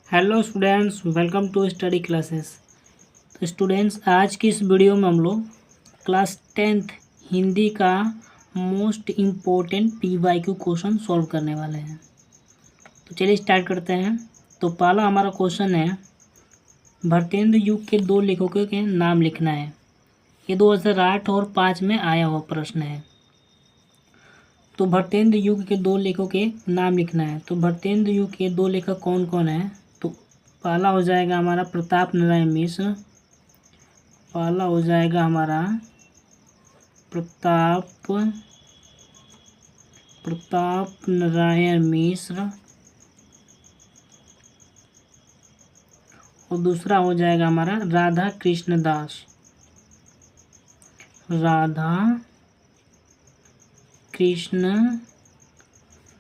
Hello students, welcome to study classes. तो students, आज की इस वीडियो में हम लोग क्लास 10th हिंदी का most important PYQ question solve करने वाले हैं। तो चलिए स्टार्ट करते हैं। तो पहला हमारा क्वेश्चन है, भारतेंदु युग के दो लेखकों के नाम लिखना है। ये 2008 और 2005 में आया हुआ प्रश्न है। तो भारतेंदु युग के दो लेखकों के नाम लिखना है। तो भारतेंदु युग के दो लेखक कौन कौन हैं? तो पहला हो जाएगा हमारा प्रताप नारायण मिश्र। पहला हो जाएगा हमारा प्रताप नारायण मिश्र और दूसरा हो जाएगा हमारा राधा कृष्ण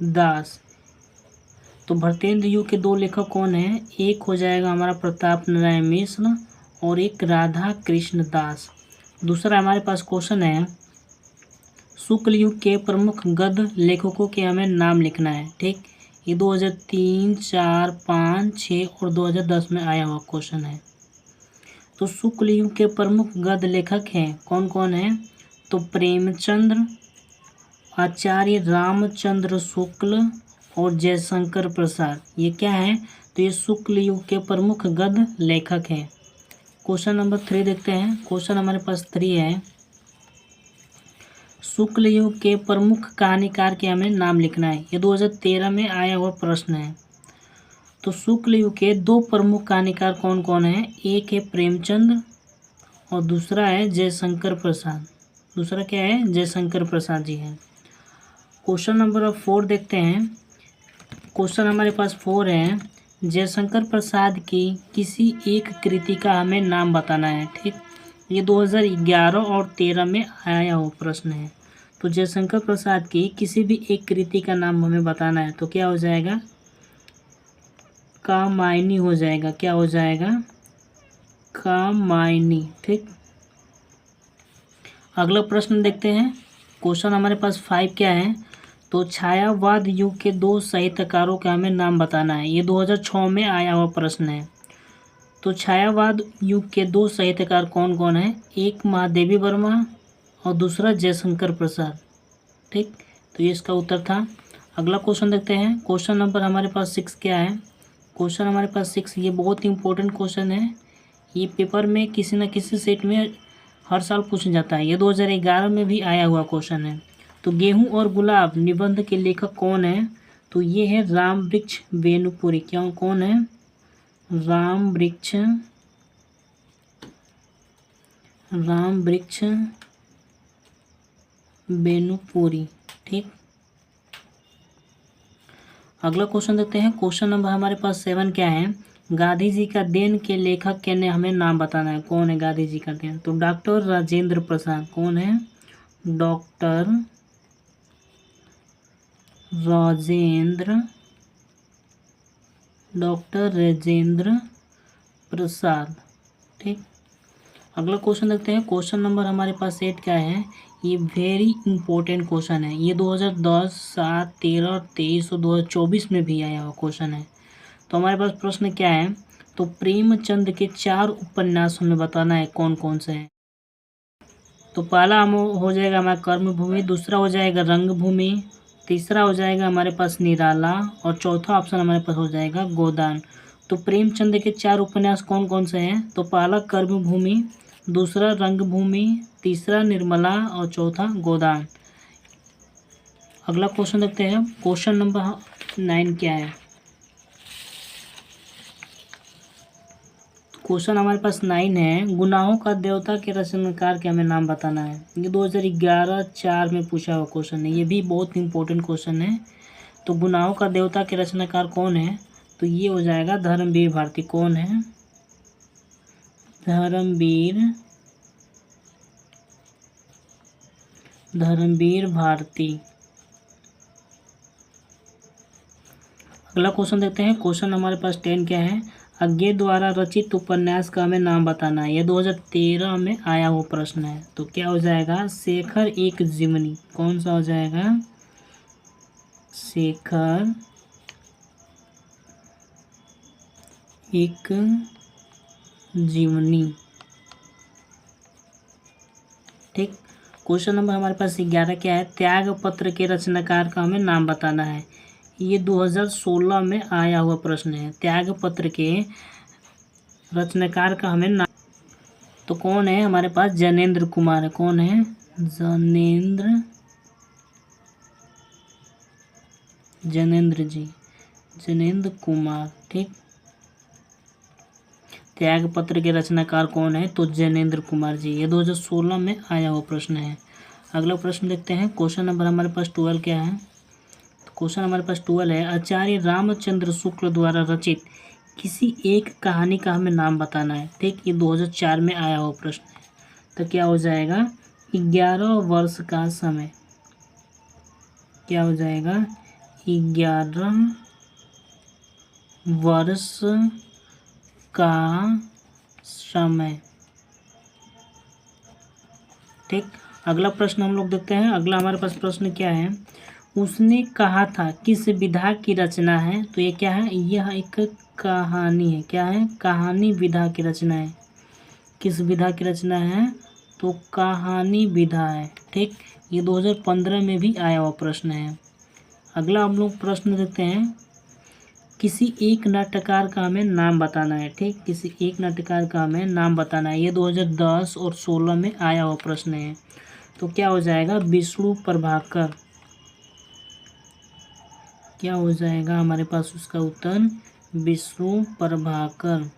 दास। तो भारतेंदु युग के दो लेखक कौन हैं? एक हो जाएगा हमारा प्रताप नारायण मिश्र और एक राधा कृष्ण दास। दूसरा हमारे पास क्वेश्चन है, शुक्ल युग के प्रमुख गद्य लेखकों के हमें नाम लिखना है। ठीक, ये 2003, 4, 5, 6 और 2010 में आया हुआ क्वेश्चन है। तो शुक्ल युग के प्रमुख गद्य लेखक हैं कौन कौन हैं? तो प्रेमचंद्र, आचार्य रामचंद्र शुक्ल और जयशंकर प्रसाद। ये क्या है? तो ये शुक्ल युग के प्रमुख गद्य लेखक हैं। क्वेश्चन नंबर 3 देखते हैं। क्वेश्चन हमारे पास 3 है, शुक्ल युग के प्रमुख कहानीकार के हमें नाम लिखना है। ये 2013 में आया हुआ प्रश्न है। तो शुक्ल युग के दो प्रमुख कहानीकार कौन कौन हैं? एक है प्रेमचंद्र और दूसरा है जयशंकर प्रसाद। दूसरा क्या है? जयशंकर प्रसाद जी हैं। क्वेश्चन नंबर 4 देखते हैं। क्वेश्चन हमारे पास 4 है, जयशंकर प्रसाद की किसी एक कृति का हमें नाम बताना है। ठीक, ये 2011 और 13 में आया हुआ प्रश्न है। तो जयशंकर प्रसाद की किसी भी एक कृति का नाम हमें बताना है। तो क्या हो जाएगा? कामायनी हो जाएगा। क्या हो जाएगा? कामायनी। ठीक, अगला प्रश्न देखते हैं। क्वेश्चन हमारे पास 5 क्या है? तो छायावाद युग के दो साहित्यकारों का हमें नाम बताना है। ये 2006 में आया हुआ प्रश्न है। तो छायावाद युग के दो साहित्यकार कौन कौन हैं? एक महादेवी वर्मा और दूसरा जयशंकर प्रसाद। ठीक, तो ये इसका उत्तर था। अगला क्वेश्चन देखते हैं। क्वेश्चन नंबर हमारे पास 6 क्या है? क्वेश्चन हमारे पास 6, ये बहुत इंपॉर्टेंट क्वेश्चन है। ये पेपर में किसी न किसी सेट में हर साल पूछा जाता है। ये 2011 में भी आया हुआ क्वेश्चन है। तो गेहूं और गुलाब निबंध के लेखक कौन है? तो ये है रामवृक्ष वेनुपुरी। क्या कौन है? रामवृक्ष वेनुपुरी। ठीक, अगला क्वेश्चन देखते हैं। क्वेश्चन नंबर हमारे पास 7 क्या है? गांधी जी का देन के लेखक के ने हमें नाम बताना है। कौन है गांधी जी का देन? तो डॉक्टर राजेंद्र प्रसाद। कौन है? डॉक्टर राजेंद्र प्रसाद। ठीक, अगला क्वेश्चन देखते हैं। क्वेश्चन नंबर हमारे पास 8 क्या है? ये वेरी इंपॉर्टेंट क्वेश्चन है। ये 2010, 7, 13, 23 और 2024 में भी आया हुआ क्वेश्चन है। तो हमारे पास प्रश्न क्या है? तो प्रेमचंद के 4 उपन्यास हमें बताना है कौन कौन से हैं। तो पहला हम हो जाएगा हमारा कर्मभूमि, दूसरा हो जाएगा रंगभूमि, तीसरा हो जाएगा हमारे पास निराला और चौथा ऑप्शन हमारे पास हो जाएगा गोदान। तो प्रेमचंद के 4 उपन्यास कौन कौन से हैं? तो पहला कर्मभूमि, दूसरा रंगभूमि, तीसरा निर्मला और चौथा गोदान। अगला क्वेश्चन देखते हैं। क्वेश्चन नंबर 9 क्या है? क्वेश्चन हमारे पास 9 है, गुनाहों का देवता के रचनाकार के हमें नाम बताना है। ये 2011, 4 में पूछा हुआ क्वेश्चन है। ये भी बहुत इंपॉर्टेंट क्वेश्चन है। तो गुनाहों का देवता के रचनाकार कौन है? तो ये हो जाएगा धर्मवीर भारती। कौन है? धर्मवीर भारती। अगला क्वेश्चन देखते हैं। क्वेश्चन हमारे पास 10 क्या है? अज्ञे द्वारा रचित उपन्यास का हमें नाम बताना है। ये 2013 में आया हुआ प्रश्न है। तो क्या हो जाएगा? शेखर एक जीवनी। कौन सा हो जाएगा? शेखर एक जीवनी। ठीक। क्वेश्चन नंबर हमारे पास 11 क्या है, त्याग पत्र के रचनाकार का हमें नाम बताना है। ये 2016 में आया हुआ प्रश्न है। त्याग पत्र के रचनाकार का हमें नाम, तो कौन है हमारे पास, जैनेंद्र कुमार है। कौन है, जैनेंद्र कुमार। ठीक। त्याग पत्र के रचनाकार कौन है, तो जैनेंद्र कुमार जी। ये 2016 में आया हुआ प्रश्न है। अगला प्रश्न देखते हैं। क्वेश्चन नंबर हमारे पास 12 क्या है, तो क्वेश्चन हमारे पास 12 है, आचार्य रामचंद्र शुक्ल द्वारा रचित किसी एक कहानी का हमें नाम बताना है। ठीक। ये 2004 में आया हुआ प्रश्न है। तो क्या हो जाएगा, 11 वर्ष का समय। क्या हो जाएगा, 11 वर्ष का समय। ठीक। अगला प्रश्न हम लोग देखते हैं। अगला हमारे पास प्रश्न क्या है, उसने कहा था किस विधा की रचना है। तो ये क्या है, यह एक कहानी है। क्या है, कहानी विधा की रचना है। किस विधा की रचना है, तो कहानी विधा है। ठीक। ये 2015 में भी आया हुआ प्रश्न है। अगला हम लोग प्रश्न देखते हैं, किसी एक नाट्यकार का हमें नाम बताना है। ठीक। किसी एक नाट्यकार का हमें नाम बताना है। ये 2010 और 16 में आया हुआ प्रश्न है। तो क्या हो जाएगा, विष्णु प्रभाकर। क्या हो जाएगा हमारे पास उसका उत्तर, विष्णु प्रभाकर।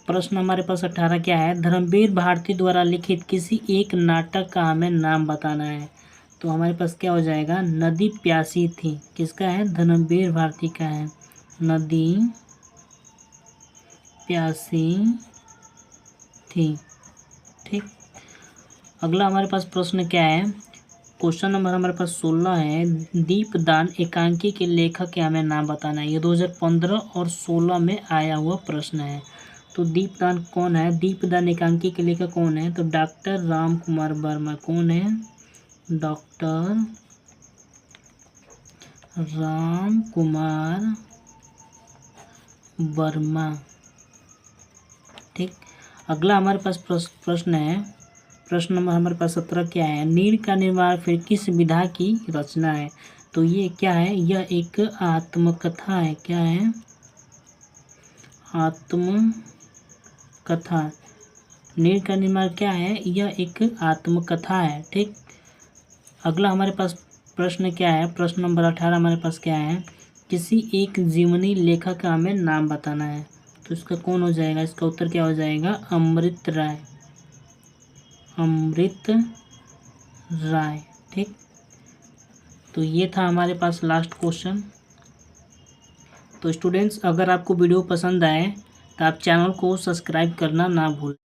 प्रश्न हमारे पास 18 क्या है, धर्मवीर भारती द्वारा लिखित किसी एक नाटक का हमें नाम बताना है। तो हमारे पास क्या हो जाएगा, नदी प्यासी थी। किसका है, धर्मवीर भारती का है, नदी प्यासी थी। ठीक। अगला हमारे पास प्रश्न क्या है, क्वेश्चन नंबर हमारे पास 16 है, दीपदान एकांकी के लेखक के हमें नाम बताना है। ये 2015 और 16 में आया हुआ प्रश्न है। तो दीपदान कौन है, दीपदान एकांकी के लेखक कौन है, तो डॉक्टर राम कुमार वर्मा। कौन है, डॉक्टर राम कुमार वर्मा। ठीक। अगला हमारे पास प्रश्न है, प्रश्न नंबर हमारे पास 17 क्या है, नीर का निर्माण फिर किस विधा की रचना है। तो ये क्या है, यह एक आत्मकथा है। क्या है, आत्मकथा। नीर का निर्माण क्या है, यह एक आत्मकथा है। ठीक। अगला हमारे पास प्रश्न क्या है, प्रश्न नंबर 18 हमारे पास क्या है, किसी एक जीवनी लेखक का हमें नाम बताना है। तो इसका कौन हो जाएगा, इसका उत्तर क्या हो जाएगा, अमृत राय। अमृत राय। ठीक। तो ये था हमारे पास लास्ट क्वेश्चन। तो स्टूडेंट्स, अगर आपको वीडियो पसंद आए तो आप चैनल को सब्सक्राइब करना ना भूलें।